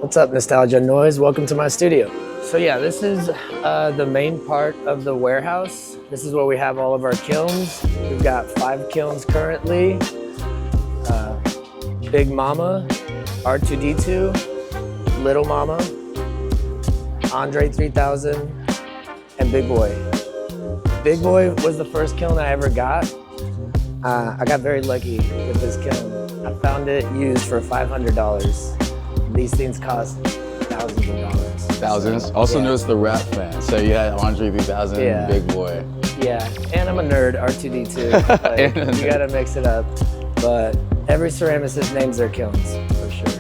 What's up, Nostalgia Noise? Welcome to my studio. So yeah, this is the main part of the warehouse. This is where we have all of our kilns. We've got 5 kilns currently. Big Mama, R2D2, Little Mama, Andre 3000, and Big Boy. Big Boy was the first kiln I ever got. I got very lucky with this kiln. I found it used for $500. These things cost thousands of dollars. Thousands? So, also yeah. knows the rap fan. So you had Andre 3000, Yeah. Big Boy. Yeah, and I'm a nerd, R2D2. Like, you gotta mix it up. But every ceramicist names their kilns, for sure.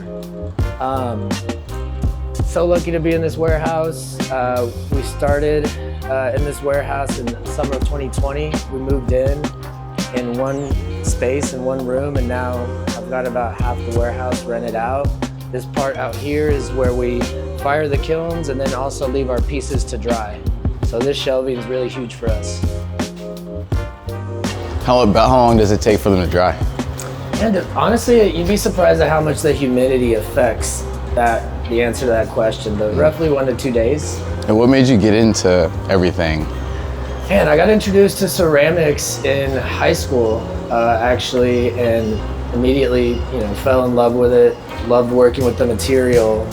So lucky to be in this warehouse. We started in this warehouse in summer of 2020. We moved in one space, in one room, and now I've got about half the warehouse rented out. This part out here is where we fire the kilns and then also leave our pieces to dry. So this shelving is really huge for us. About how long does it take for them to dry? And honestly, you'd be surprised at how much the humidity affects the answer to that question, but roughly 1 to 2 days. And what made you get into everything? Man, I got introduced to ceramics in high school, actually, and immediately, fell in love with it. Loved working with the material.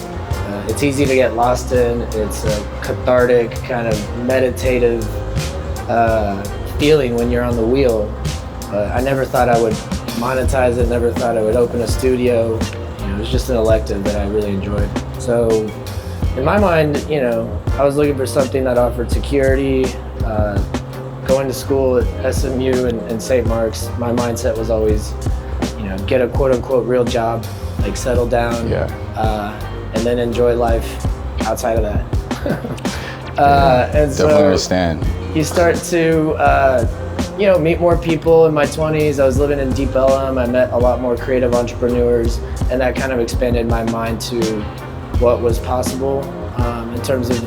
It's easy to get lost in. It's a cathartic, kind of meditative feeling when you're on the wheel. But I never thought I would monetize it. Never thought I would open a studio. It was just an elective that I really enjoyed. So, in my mind, I was looking for something that offered security. Going to school at SMU and St. Mark's, my mindset was always, get a quote-unquote real job, like settle down, and then enjoy life outside of that. And definitely so understand. you start to, meet more people in my 20s. I was living in Deep Ellum. I met a lot more creative entrepreneurs, and that kind of expanded my mind to what was possible in terms of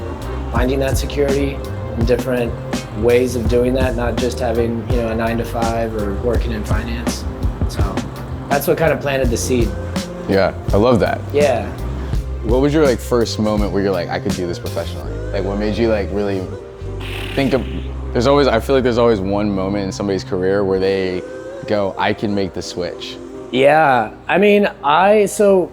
finding that security and different ways of doing that, not just having, a 9-to-5 or working in finance. So that's what kind of planted the seed. Yeah, I love that. Yeah. What was your first moment where you're like, I could do this professionally? Like, what made you really think of? I feel like there's always one moment in somebody's career where they go, I can make the switch. Yeah, I mean, so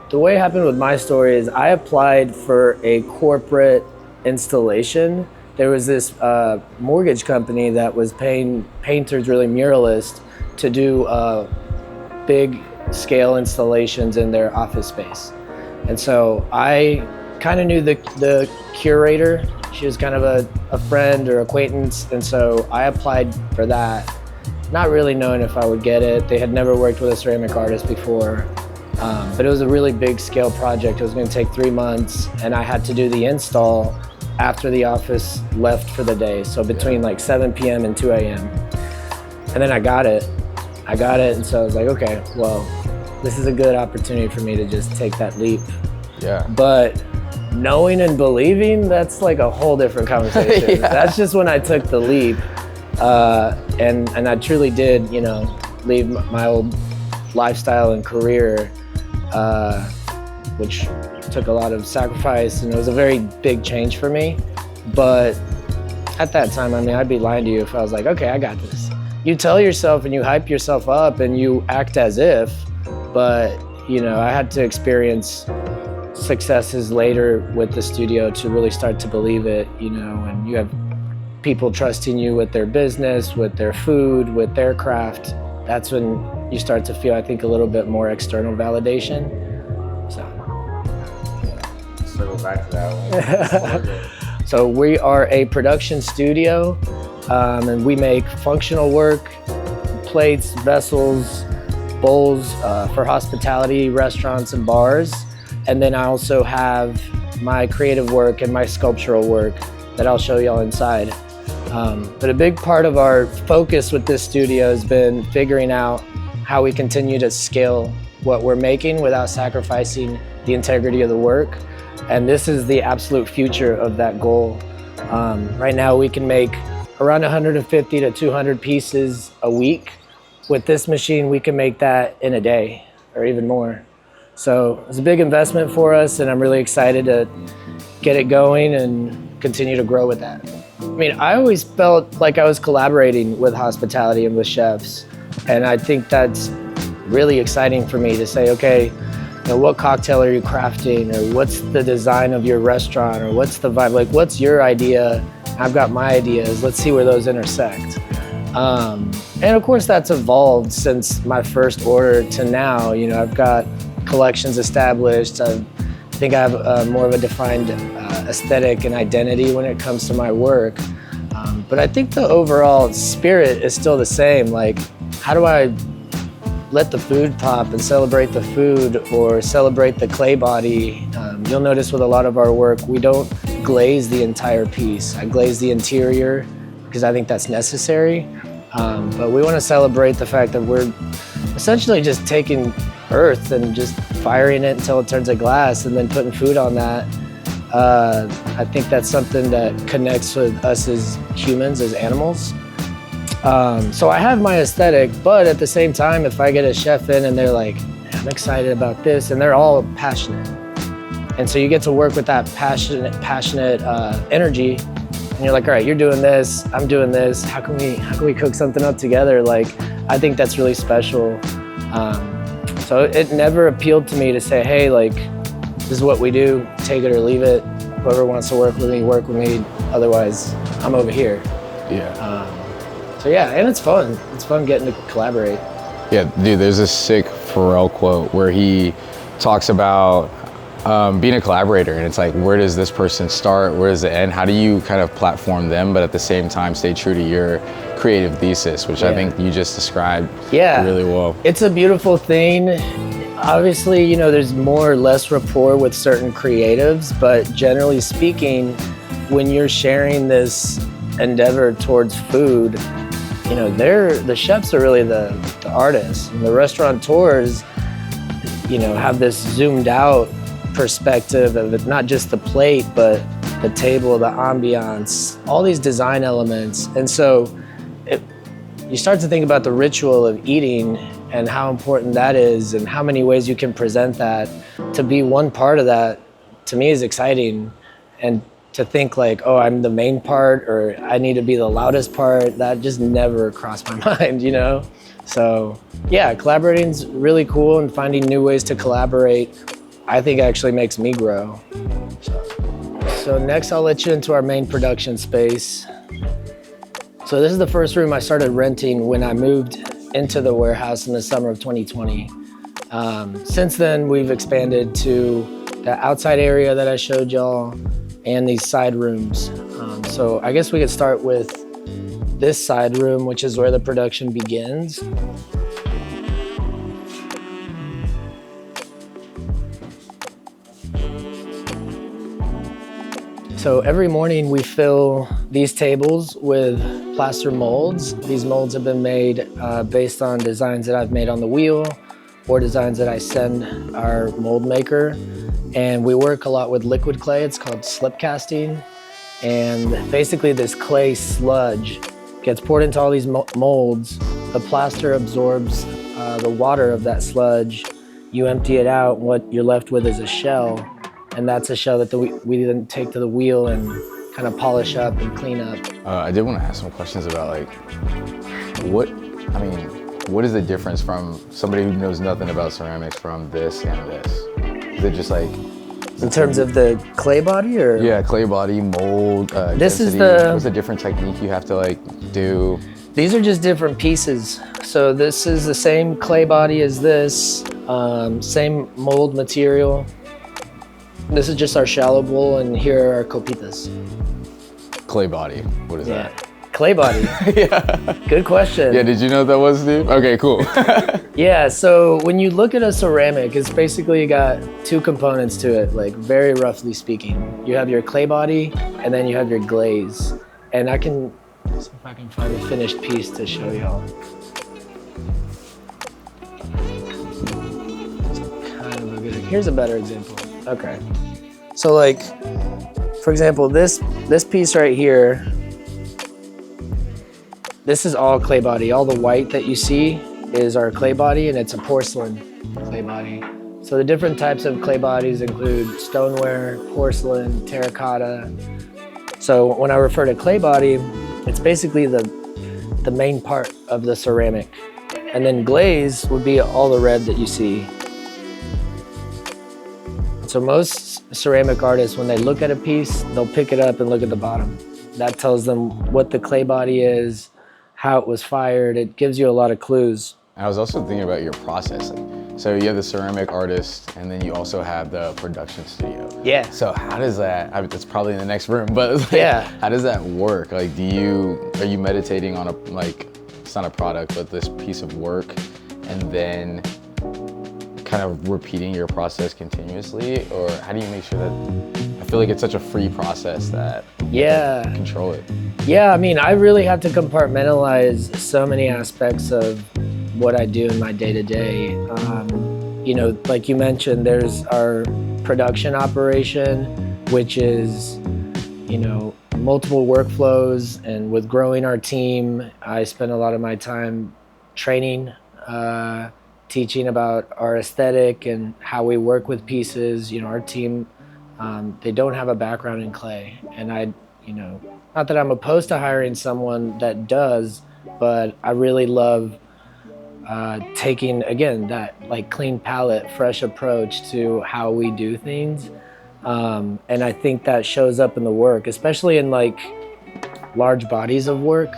the way it happened with my story is I applied for a corporate installation. There was this mortgage company that was paying painters, really muralists, to do big scale installations in their office space. And so I kind of knew the curator. She was kind of a friend or acquaintance. And so I applied for that, not really knowing if I would get it. They had never worked with a ceramic artist before. But it was a really big scale project. It was going to take 3 months, and I had to do the install after the office left for the day. So between 7 p.m. and 2 a.m. And then I got it, and so I was like, okay, well, this is a good opportunity for me to just take that leap. Yeah. But knowing and believing, that's a whole different conversation. Yeah. That's just when I took the leap. And I truly did, leave my old lifestyle and career, which took a lot of sacrifice, and it was a very big change for me. But at that time, I'd be lying to you if I was like, okay, I got this. You tell yourself and you hype yourself up and you act as if, but I had to experience successes later with the studio to really start to believe it, and you have people trusting you with their business, with their food, with their craft. That's when you start to feel, I think, a little bit more external validation. So, Circle back to that one. So we are a production studio, and we make functional work, plates, vessels, bowls for hospitality, restaurants, and bars. And then I also have my creative work and my sculptural work that I'll show y'all inside. But a big part of our focus with this studio has been figuring out how we continue to scale what we're making without sacrificing the integrity of the work. And this is the absolute future of that goal. Right now we can make around 150 to 200 pieces a week. With this machine, we can make that in a day or even more. So it's a big investment for us, and I'm really excited to get it going and continue to grow with that. I mean, I always felt like I was collaborating with hospitality and with chefs, and I think that's really exciting for me to say, okay, you know, what cocktail are you crafting, or what's the design of your restaurant, or what's the vibe, like what's your idea? I've got my ideas, let's see where those intersect. And of course that's evolved since my first order to now. You know, I've got collections established. I think I have more of a defined aesthetic and identity when it comes to my work. But I think the overall spirit is still the same. Like, how do I let the food pop and celebrate the food, or celebrate the clay body? You'll notice with a lot of our work, we don't glaze the entire piece. I glaze the interior because I think that's necessary. But we want to celebrate the fact that we're essentially just taking earth and just firing it until it turns to glass and then putting food on that. I think that's something that connects with us as humans, as animals. So I have my aesthetic, but at the same time, if I get a chef in and they're like, I'm excited about this, and they're all passionate. And so you get to work with that passionate energy, and you're like, all right, you're doing this, I'm doing this. How can we cook something up together? Like, I think that's really special. So it never appealed to me to say, hey, like, this is what we do, take it or leave it. Whoever wants to work with me. Otherwise, I'm over here. Yeah. So yeah, and it's fun. It's fun getting to collaborate. Yeah, dude, there's a sick Pharrell quote where he talks about being a collaborator, and it's like, where does this person start? Where does it end? How do you kind of platform them, but at the same time stay true to your creative thesis, which I think you just described really well. It's a beautiful thing. Obviously, you know, there's more or less rapport with certain creatives, but generally speaking, when you're sharing this endeavor towards food, you know, the chefs are really the artists, and the restaurateurs, you know, have this zoomed out perspective of it, not just the plate, but the table, the ambiance, all these design elements. And so you start to think about the ritual of eating and how important that is and how many ways you can present that. To be one part of that, to me, is exciting. And to think like, oh, I'm the main part, or I need to be the loudest part, that just never crossed my mind, you know? So yeah, collaborating's really cool, and finding new ways to collaborate, I think actually makes me grow. So next I'll let you into our main production space. So this is the first room I started renting when I moved into the warehouse in the summer of 2020. Since then, we've expanded to the outside area that I showed y'all and these side rooms. So I guess we could start with this side room, which is where the production begins. So every morning we fill these tables with plaster molds. These molds have been made based on designs that I've made on the wheel, or designs that I send our mold maker. And we work a lot with liquid clay. It's called slip casting. And basically this clay sludge gets poured into all these molds. The plaster absorbs the water of that sludge. You empty it out, and what you're left with is a shell. And that's a shell that we then take to the wheel and kind of polish up and clean up. I did want to ask some questions about like, what is the difference from somebody who knows nothing about ceramics from this and this? Is it just like... In terms of the clay body, or? Yeah, clay body, mold, this density. What's a different technique you have to like do? These are just different pieces. So this is the same clay body as this, same mold material. This is just our shallow bowl, and here are our copitas. Clay body, what is that? Clay body. Yeah. Good question. Yeah, did you know what that was, dude? Okay, cool. Yeah, so when you look at a ceramic, it's basically got two components to it, like very roughly speaking. You have your clay body, and then you have your glaze. And I can see if I can find a finished piece to show y'all. Here's a better example. Okay. So like, for example, this piece right here, this is all clay body. All the white that you see is our clay body, and it's a porcelain clay body. So the different types of clay bodies include stoneware, porcelain, terracotta. So when I refer to clay body, it's basically the main part of the ceramic. And then glaze would be all the red that you see. So most ceramic artists, when they look at a piece, they'll pick it up and look at the bottom. That tells them what the clay body is, how it was fired. It gives you a lot of clues. I was also thinking about your process. So you have the ceramic artist, and then you also have the production studio. Yeah. So how does that, I mean, it's probably in the next room, but like, Yeah. how does that work? Like, are you meditating on it's not a product, but this piece of work, and then kind of repeating your process continuously? Or how do you make sure that, I feel like it's such a free process that you can control it. Yeah, I mean, I really have to compartmentalize so many aspects of what I do in my day-to-day. You know, like you mentioned, there's our production operation, which is, you know, multiple workflows, and with growing our team, I spend a lot of my time training, teaching about our aesthetic and how we work with pieces. You know, our team, they don't have a background in clay, and you know, not that I'm opposed to hiring someone that does, but I really love taking, again, that like clean palette, fresh approach to how we do things. And I think that shows up in the work, especially in like large bodies of work.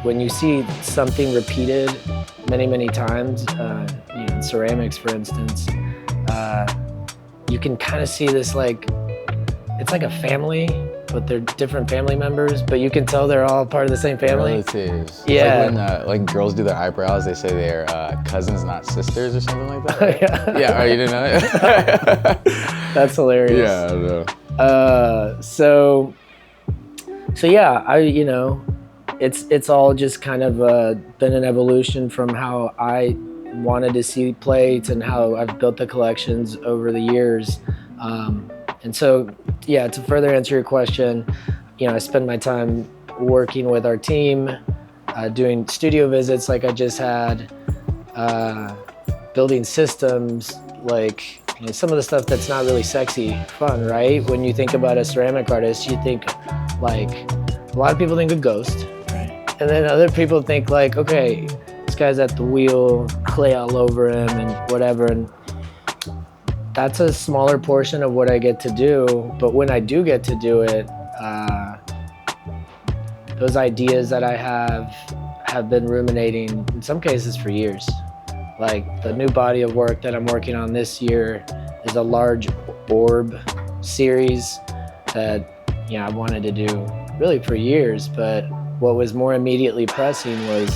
When you see something repeated many, many times, you know, in ceramics, for instance, you can kind of see this, like, it's like a family, but they're different family members, but you can tell they're all part of the same family. Relatives. Yeah. It's like when like girls do their eyebrows, they say they're cousins, not sisters, or something like that. Yeah. Yeah, oh, you didn't know that? That's hilarious. Yeah, I know. So yeah, you know, it's all just kind of been an evolution from how I wanted to see plates and how I've built the collections over the years. And so, yeah, to further answer your question, you know, I spend my time working with our team, doing studio visits like I just had, building systems, like, you know, some of the stuff that's not really sexy fun, right? When you think about a ceramic artist, you think like, a lot of people think a ghost, right? And then other people think like, okay, this guy's at the wheel, clay all over him and whatever. And that's a smaller portion of what I get to do. But when I do get to do it, those ideas that I have been ruminating, in some cases for years. Like the new body of work that I'm working on this year is a large orb series that, you know, I wanted to do really for years, but what was more immediately pressing was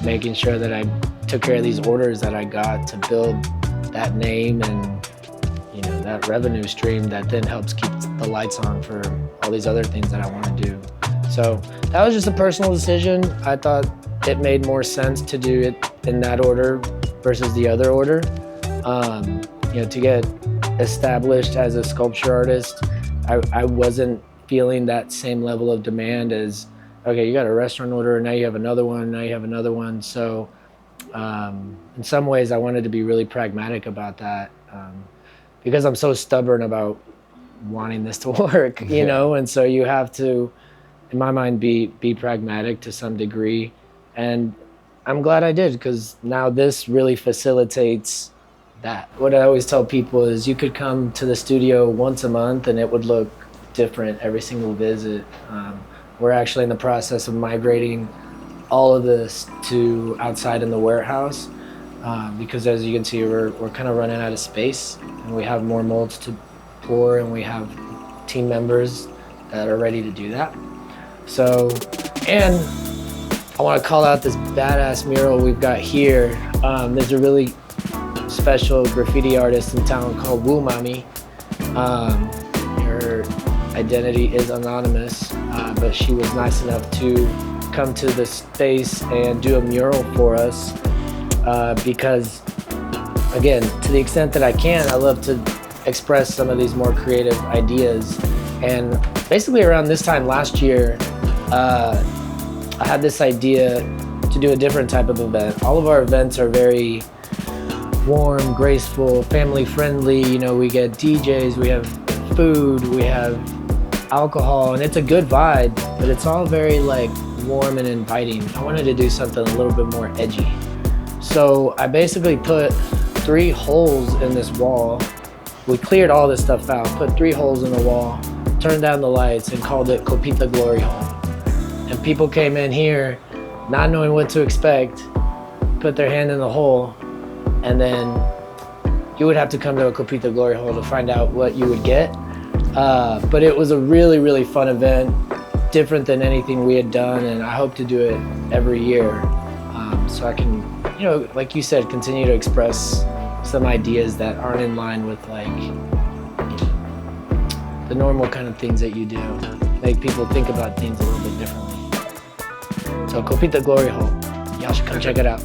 making sure that I took care of these orders that I got to build that name and, you know, that revenue stream that then helps keep the lights on for all these other things that I want to do. So that was just a personal decision. I thought it made more sense to do it in that order versus the other order. You know, to get established as a sculpture artist, I wasn't feeling that same level of demand as, okay, you got a restaurant order, now you have another one, now you have another one. So in some ways I wanted to be really pragmatic about that, because I'm so stubborn about wanting this to work, you know, and so you have to, in my mind, be pragmatic to some degree. And I'm glad I did, because now this really facilitates that. What I always tell people is you could come to the studio once a month and it would look different every single visit. We're actually in the process of migrating all of this to outside in the warehouse, because as you can see, we're kind of running out of space, and we have more molds to pour, and we have team members that are ready to do that. So, and I want to call out this badass mural we've got here. There's a really special graffiti artist in town called Woo Mami. Her identity is anonymous, but she was nice enough to come to the space and do a mural for us, because, again, to the extent that I can, I love to express some of these more creative ideas. And basically around this time last year, I had this idea to do a different type of event. All of our events are very warm, graceful, family friendly. You know, we get DJs, we have food, we have alcohol, and it's a good vibe, but it's all very like warm and inviting. I wanted to do something a little bit more edgy. So I basically put 3 holes in this wall. We cleared all this stuff out, put 3 holes in the wall, turned down the lights, and called it Copita Glory Hole. And people came in here not knowing what to expect, put their hand in the hole, and then you would have to come to a Copita Glory Hole to find out what you would get. But it was a really, really fun event, different than anything we had done, and I hope to do it every year. So I can, you know, like you said, continue to express some ideas that aren't in line with like, you know, the normal kind of things that you do. Make people think about things a little bit differently. So Copita Glory Hole, y'all should come check it out.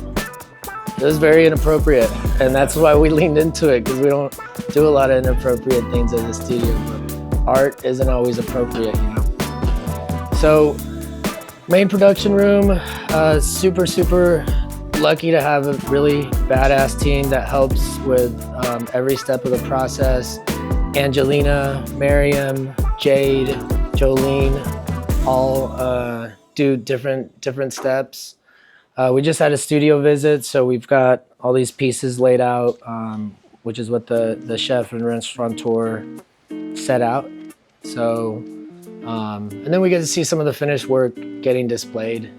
It was very inappropriate, and that's why we leaned into it, because we don't do a lot of inappropriate things at the studio, but art isn't always appropriate, you know. So main production room, super lucky to have a really badass team that helps with every step of the process. Angelina, Miriam, Jade, Jolene, all do different steps. We just had a studio visit, so we've got all these pieces laid out, which is what the chef and restaurateur set out. So, and then we get to see some of the finished work getting displayed.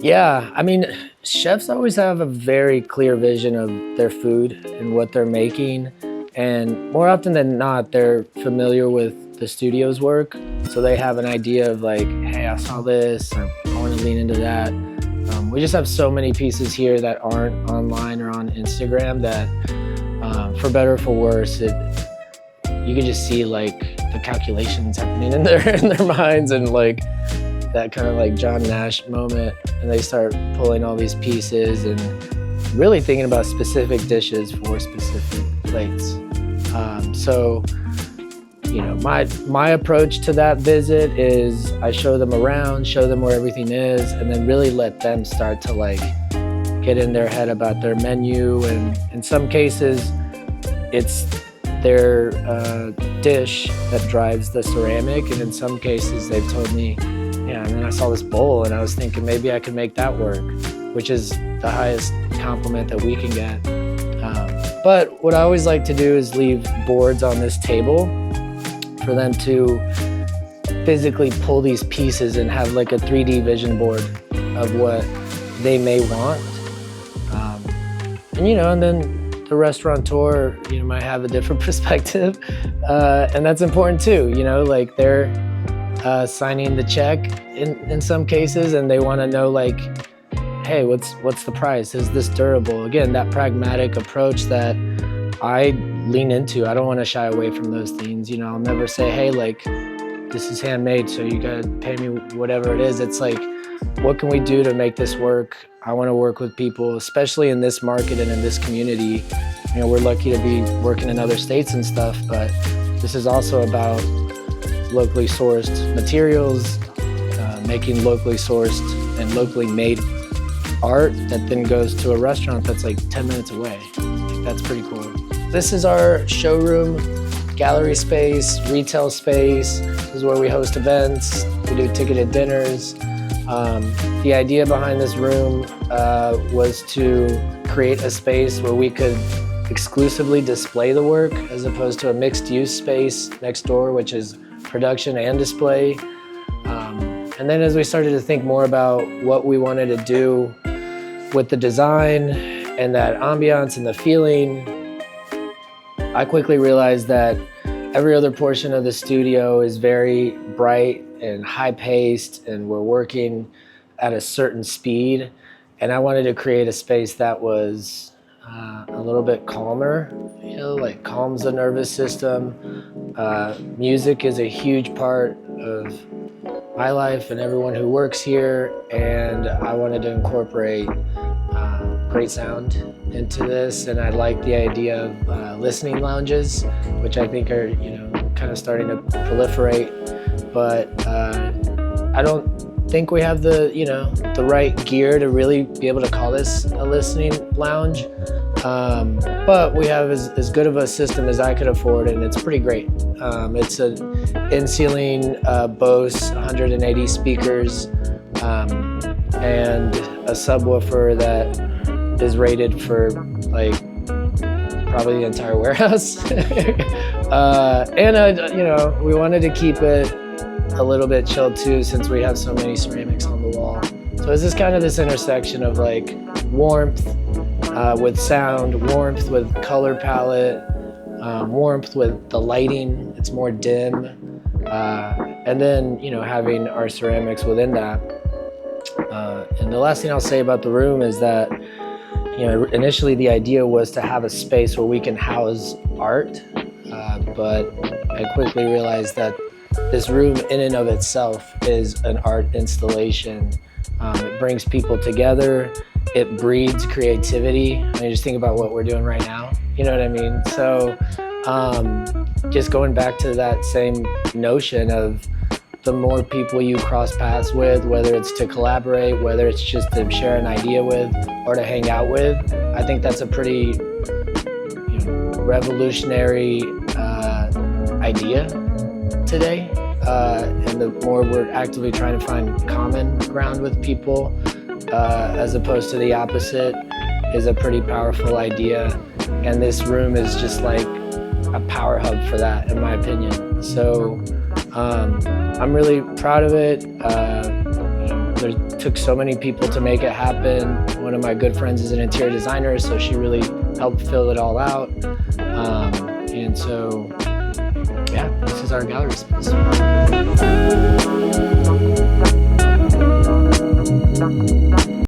Yeah, I mean, chefs always have a very clear vision of their food and what they're making. And more often than not, they're familiar with the studio's work. So they have an idea of like, hey, I saw this, I want to lean into that. We just have so many pieces here that aren't online or on Instagram that, for better or for worse, you can just see like the calculations happening in their minds, and like that kind of like John Nash moment, and they start pulling all these pieces and really thinking about specific dishes for specific plates. So, you know, my approach to that visit is I show them around, show them where everything is, and then really let them start to like get in their head about their menu. And in some cases, it's their dish that drives the ceramic, and in some cases they've told me, yeah, and then I saw this bowl and I was thinking maybe I could make that work, which is the highest compliment that we can get. But what I always like to do is leave boards on this table for them to physically pull these pieces and have like a 3D vision board of what they may want. And, you know, and then the restaurateur, you know, might have a different perspective. And that's important too, you know, like they're signing the check in some cases, and they want to know like, hey, what's the price? Is this durable? Again, that pragmatic approach that I lean into. I don't want to shy away from those things. You know, I'll never say, hey, like, this is handmade, so you gotta pay me whatever it is. It's like, what can we do to make this work? I want to work with people, especially in this market and in this community. You know, we're lucky to be working in other states and stuff, but this is also about locally sourced materials, making locally sourced and locally made art that then goes to a restaurant that's like 10 minutes away. That's pretty cool. This is our showroom, gallery space, retail space. This is where we host events. We do ticketed dinners. The idea behind this room was to create a space where we could exclusively display the work, as opposed to a mixed use space next door, which is production and display. And then as we started to think more about what we wanted to do with the design and that ambiance and the feeling, I quickly realized that every other portion of the studio is very bright and high-paced, and we're working at a certain speed. And I wanted to create a space that was a little bit calmer, you know, like calms the nervous system. Music is a huge part of my life and everyone who works here, and I wanted to incorporate great sound into this. And I like the idea of listening lounges, which I think are, you know, kind of starting to proliferate. But I don't think we have the, you know, the right gear to really be able to call this a listening lounge. But we have as good of a system as I could afford, and it's pretty great. It's an in-ceiling Bose 180 speakers and a subwoofer that is rated for like probably the entire warehouse. You know, we wanted to keep it a little bit chilled too, since we have so many ceramics on the wall. So it's just kind of this intersection of like warmth with sound, warmth with color palette, warmth with the lighting. It's more dim, and then, you know, having our ceramics within that. And the last thing I'll say about the room is that, you know, initially the idea was to have a space where we can house art, but I quickly realized that this room in and of itself is an art installation. It brings people together. It breeds creativity. I mean, just think about what we're doing right now. You know what I mean? So just going back to that same notion of the more people you cross paths with, whether it's to collaborate, whether it's just to share an idea with or to hang out with, I think that's a pretty, you know, revolutionary idea today. And the more we're actively trying to find common ground with people, as opposed to the opposite, is a pretty powerful idea. And this room is just like a power hub for that, in my opinion. So I'm really proud of it. It took so many people to make it happen. One of my good friends is an interior designer, so she really helped fill it all out. And so, yeah, this is our gallery space.